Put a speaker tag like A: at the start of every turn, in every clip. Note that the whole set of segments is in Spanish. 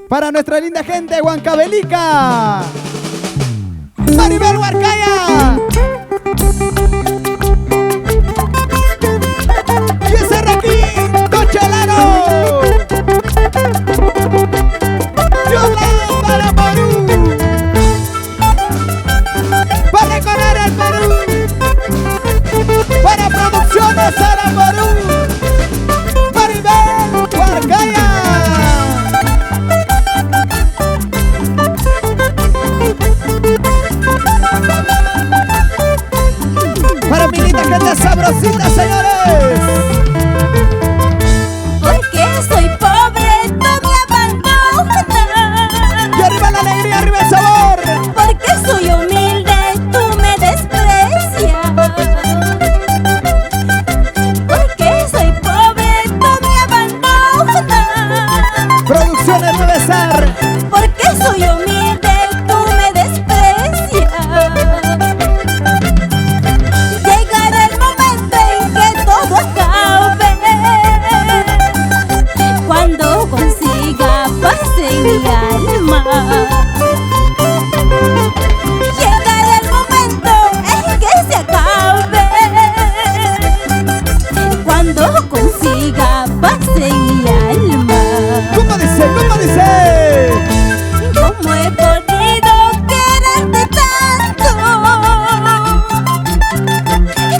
A: Para nuestra linda gente de Huancavelica. Maribel Huarcaya. Y ese Raquín Chelano. Yolanda Perú. Para recorrer el Perú. Para Producciones Aramburu. Maribel Huarcaya. Para mi linda gente sabrosita, señores.
B: Porque soy pobre, tú me abandonas.
A: Y arriba la alegría, arriba el sabor.
B: Porque soy humilde, tú me desprecias. Porque soy pobre, tú me abandonas.
A: Producciones Nueve Sar.
B: Porque soy humilde, tú me desprecias. Llegará el momento en que todo acabe, cuando consiga paz en mi alma. Llegará el momento en que se acabe, cuando consiga paz en mi alma.
A: ¿Cómo dice? ¿Cómo dice?
B: ¿Cómo he podido quererte tanto?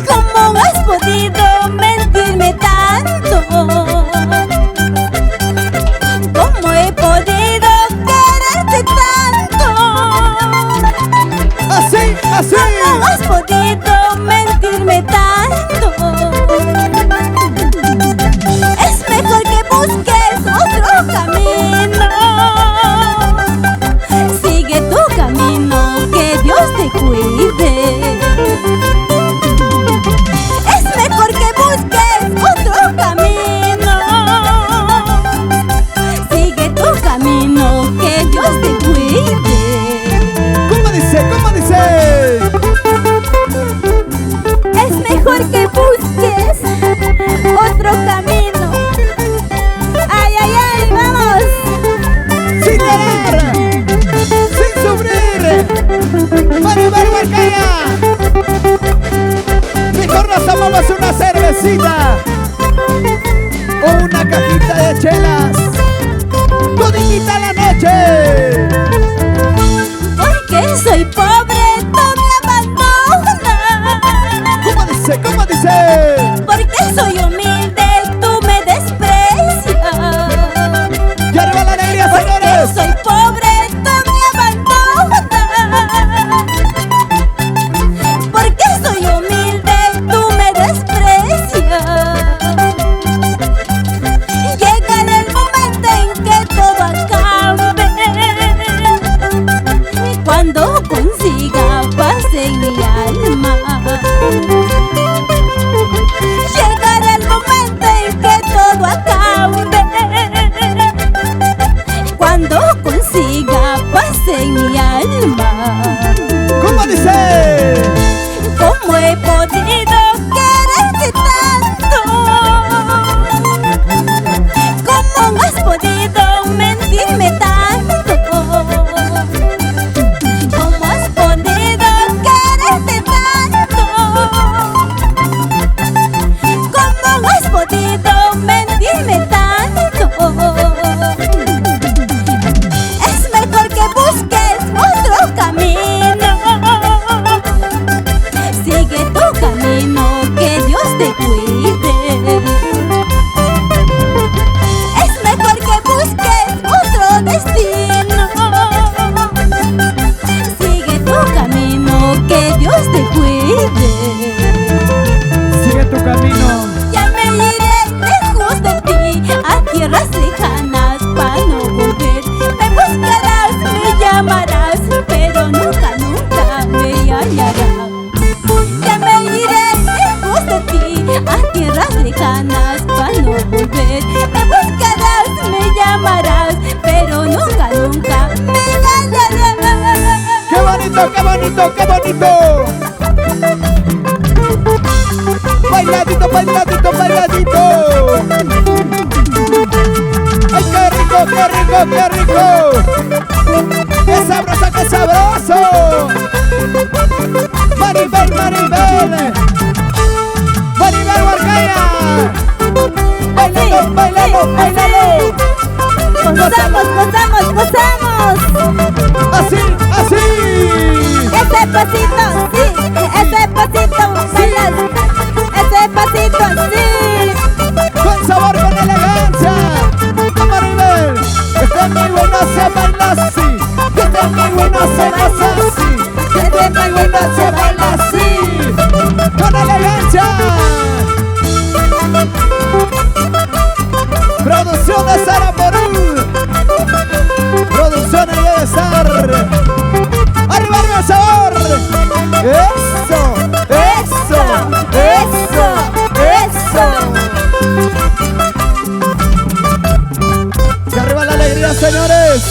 B: ¿Cómo has podido mentirme tanto? ¿Cómo he podido quererte tanto?
A: Así, así.
B: ¿Cómo has podido mentirme tanto? Es mejor que busques otro camino. Sigue tu camino, que Dios te cuide. Es mejor que busques otro camino. Sigue tu camino, que Dios te cuide.
A: ¿Cómo dice? ¿Cómo dice?
B: Es mejor que busques otro camino. Ay, ay, ay, vamos.
A: Sin llorar, sin sufrir. Maribel Huarcaya. Mejor nos tomamos una cervecita o una cajita de chelas. Toditita la noche.
B: Porque soy pobre, tú me abandonas.
A: ¿Cómo dice? ¿Cómo dice?
B: Porque soy humilde, tú me desprecias.
A: Y arriba la alegría,
B: Porque
A: señores.
B: soy pobre, tú me abandonas. Porque soy humilde, tú me desprecias. Llegará el momento en que todo acabe, cuando consiga paz en mi alma. Llegará el momento en que todo acabe, cuando consiga paz en mi alma.
A: ¿Cómo dice?
B: ¿Cómo he podido quererte tanto? ¿Cómo has podido mentirme tanto? ¿Cómo has podido quererte tanto? ¿Cómo has podido mentirme tanto? Es mejor que busques otro camino. Sigue tu camino, que Dios te cuide. Es mejor que busques otro destino. Sigue tu camino, que Dios te cuide.
A: Sigue tu camino.
B: Ya me iré lejos de ti, a tierras lejanas para no volver. Me buscarás, me llamarás, pero nunca, nunca me hallarás. Ya me iré lejos de ti, a tierras lejanas para no volver. Me buscarás, me llamarás, pero nunca, nunca me hallarás.
A: ¡Qué bonito, qué bonito, qué bonito! Bailadito, bailadito, bailadito. ¡Ay, qué rico, ¡Qué rico, qué rico! ¡Qué sabroso, qué sabroso! Maribel, Maribel. Maribel Huarcaya. Bailalo, bailalo, bailalo.
B: Gozamos, gozamos, gozamos.
A: Así, así.
B: Ese pasito, sí. Ese pasito, bailas. Ese pasito, sí.
A: Con sabor, con elegancia. Maribel, que esté muy buena, se baila así. Que esté muy buena, se goza así. Que esté muy buena, se baila así. Con elegancia. Producción de Sara Perú. Producción ahí debe estar. ¡Arriba, arriba el sabor! ¡Eso! ¡Eso! ¡Eso! ¡Eso! ¡Que arriba la alegría, señores!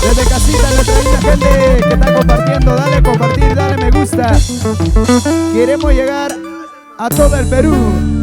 A: Desde casita, nuestra linda gente que está compartiendo. Dale compartir, dale me gusta. Queremos llegar a todo el Perú.